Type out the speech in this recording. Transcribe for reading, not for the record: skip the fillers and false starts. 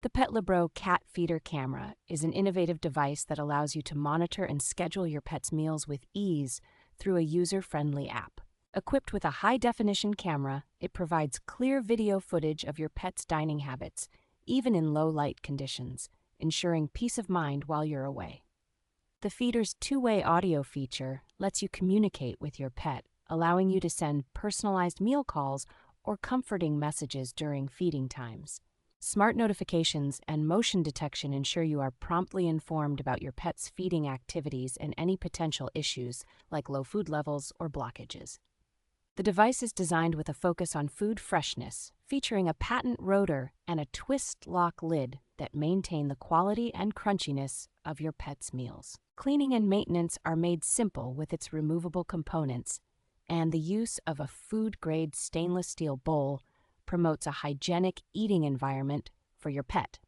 The PETLIBRO Cat Feeder Camera is an innovative device that allows you to monitor and schedule your pet's meals with ease through a user-friendly app. Equipped with a high-definition camera, it provides clear video footage of your pet's dining habits, even in low-light conditions, ensuring peace of mind while you're away. The feeder's two-way audio feature lets you communicate with your pet, allowing you to send personalized meal calls or comforting messages during feeding times. Smart notifications and motion detection ensure you are promptly informed about your pet's feeding activities and any potential issues like low food levels or blockages. The device is designed with a focus on food freshness, featuring a patent rotor and a twist lock lid that maintain the quality and crunchiness of your pet's meals. Cleaning and maintenance are made simple with its removable components, and the use of a food-grade stainless steel bowl promotes a hygienic eating environment for your pet.